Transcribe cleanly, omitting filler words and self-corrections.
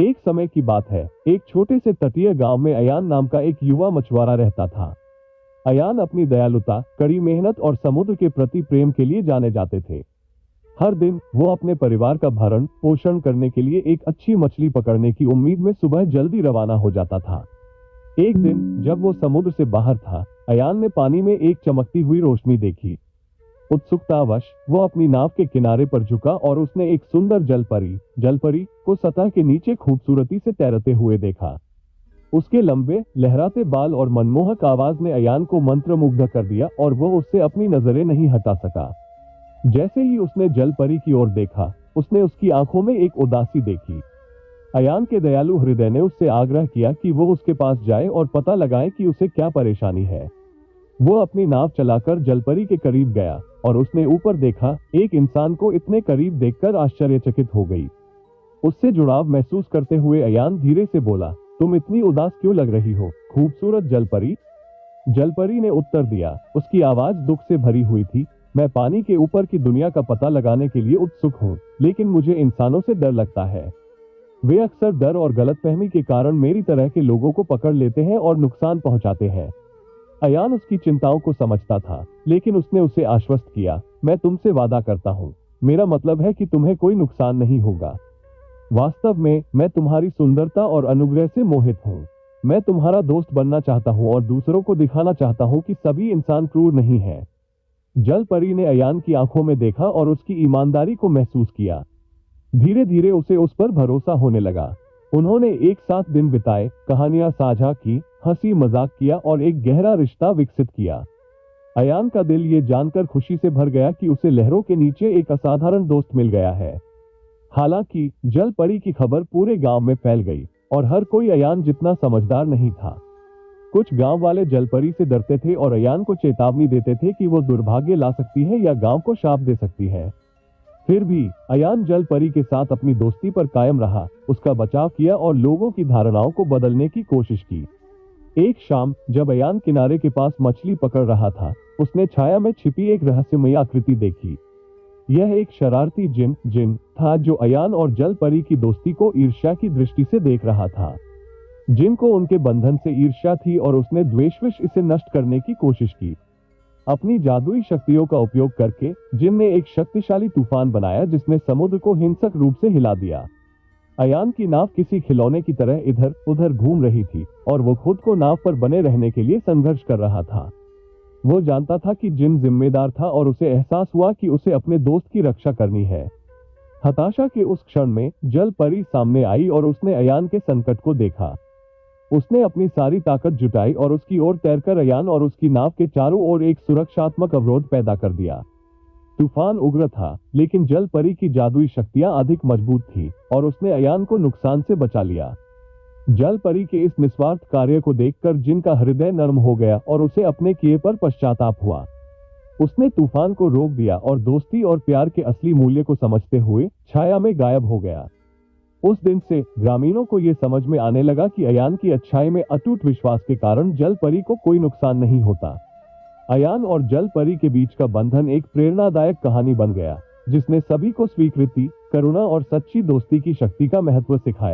एक समय की बात है, एक छोटे से तटीय गांव में अयान नाम का एक युवा मछुआरा रहता था। अयान अपनी दयालुता, कड़ी मेहनत और समुद्र के प्रति प्रेम के लिए जाने जाते थे। हर दिन वो अपने परिवार का भरण पोषण करने के लिए एक अच्छी मछली पकड़ने की उम्मीद में सुबह जल्दी रवाना हो जाता था। एक दिन जब वो समुद्र से बाहर था, अयान ने पानी में एक चमकती हुई रोशनी देखी। उत्सुकतावश वो अपनी नाव के किनारे पर झुका और उसने एक सुंदर जलपरी को सतह के नीचे खूबसूरती से तैरते हुए देखा। उसके लंबे लहराते बाल और मनमोहक आवाज ने अयान को मंत्रमुग्ध कर दिया और वो उससे अपनी नजरें नहीं हटा सका। जैसे ही उसने जलपरी की ओर देखा, उसने उसकी आंखों में एक उदासी देखी। अयान के दयालु हृदय ने उससे आग्रह किया कि वो उसके पास जाए और पता लगाए कि उसे क्या परेशानी है। वो अपनी नाव चलाकर जलपरी के करीब गया और उसने ऊपर देखा। एक इंसान को इतने करीब देखकर आश्चर्यचकित हो गई। उससे जुड़ाव महसूस करते हुए अयान धीरे से बोला, तुम इतनी उदास क्यों लग रही हो, खूबसूरत जलपरी? जलपरी ने उत्तर दिया, उसकी आवाज दुख से भरी हुई थी। मैं पानी के ऊपर की दुनिया का पता लगाने के लिए उत्सुक हूँ, लेकिन मुझे इंसानों से डर लगता है। वे अक्सर डर और गलतफहमी के कारण मेरी तरह के लोगों को पकड़ लेते हैं और नुकसान पहुंचाते हैं। अयान उसकी चिंताओं को समझता था, लेकिन उसने उसे आश्वस्त किया, मैं तुमसे वादा करता हूँ, मेरा मतलब है कि तुम्हें कोई नुकसान नहीं होगा। वास्तव में मैं तुम्हारी सुंदरता और अनुग्रह से मोहित हूँ। मैं तुम्हारा दोस्त बनना चाहता हूँ और दूसरों को दिखाना चाहता हूँ कि सभी इंसान क्रूर नहीं है। जलपरी ने अयान की आंखों में देखा और उसकी ईमानदारी को महसूस किया। धीरे धीरे उसे उस पर भरोसा होने लगा। उन्होंने एक साथ दिन बिताए, कहानियां साझा की, हंसी मजाक किया और एक गहरा रिश्ता विकसित किया। अयान का दिल ये जानकर खुशी से भर गया कि उसे लहरों के नीचे एक असाधारण दोस्त मिल गया है। हालांकि जलपरी की खबर पूरे गांव में फैल गई और हर कोई अयान जितना समझदार नहीं था। कुछ गांव वाले जलपरी से डरते थे और अयान को चेतावनी देते थे कि वो दुर्भाग्य ला सकती है या गांव को शाप दे सकती है। फिर भी अयान जलपरी के साथ अपनी दोस्ती पर कायम रहा, उसका बचाव किया और लोगों की धारणाओं को बदलने की कोशिश की। एक शाम जब अयान किनारे के पास मछली पकड़ रहा था, उसने छाया में छिपी एक रहस्यमयी आकृति देखी। यह एक शरारती जिन था जो अयान और जलपरी की दोस्ती को ईर्ष्या की दृष्टि से देख रहा था। जिन को उनके बंधन से ईर्ष्या थी और उसने द्वेषवश इसे नष्ट करने की कोशिश की। अपनी जादुई शक्तियों का उपयोग करके जिन ने एक शक्तिशाली तूफान बनाया जिसने समुद्र को हिंसक रूप से हिला दिया। अयान की नाव किसी खिलौने की तरह इधर उधर घूम रही थी और वो खुद को नाव पर बने रहने के लिए संघर्ष कर रहा था। वो जानता था कि जिन जिम्मेदार था और उसे एहसास हुआ कि उसे अपने दोस्त की रक्षा करनी है। हताशा के उस क्षण में जलपरी सामने आई और उसने अयान के संकट को देखा। उसने अपनी सारी ताकत जुटाई और उसकी ओर तैरकर अयान और उसकी नाव के चारों ओर एक सुरक्षात्मक अवरोध पैदा कर दिया। तूफान उग्र था, लेकिन जलपरी की जादुई शक्तियां अधिक मजबूत थी और उसने अयान को नुकसान से बचा लिया। जलपरी के इस निस्वार्थ कार्य को देखकर जिन का हृदय नर्म हो गया और उसे अपने किए पर पश्चाताप हुआ। उसने तूफान को रोक दिया और दोस्ती और प्यार के असली मूल्य को समझते हुए छाया में गायब हो गया। उस दिन से ग्रामीणों को यह समझ में आने लगा कि अयान की अच्छाई में अटूट विश्वास के कारण जलपरी को कोई नुकसान नहीं होता। अयान और जलपरी के बीच का बंधन एक प्रेरणादायक कहानी बन गया, जिसने सभी को स्वीकृति, करुणा और सच्ची दोस्ती की शक्ति का महत्व सिखाया।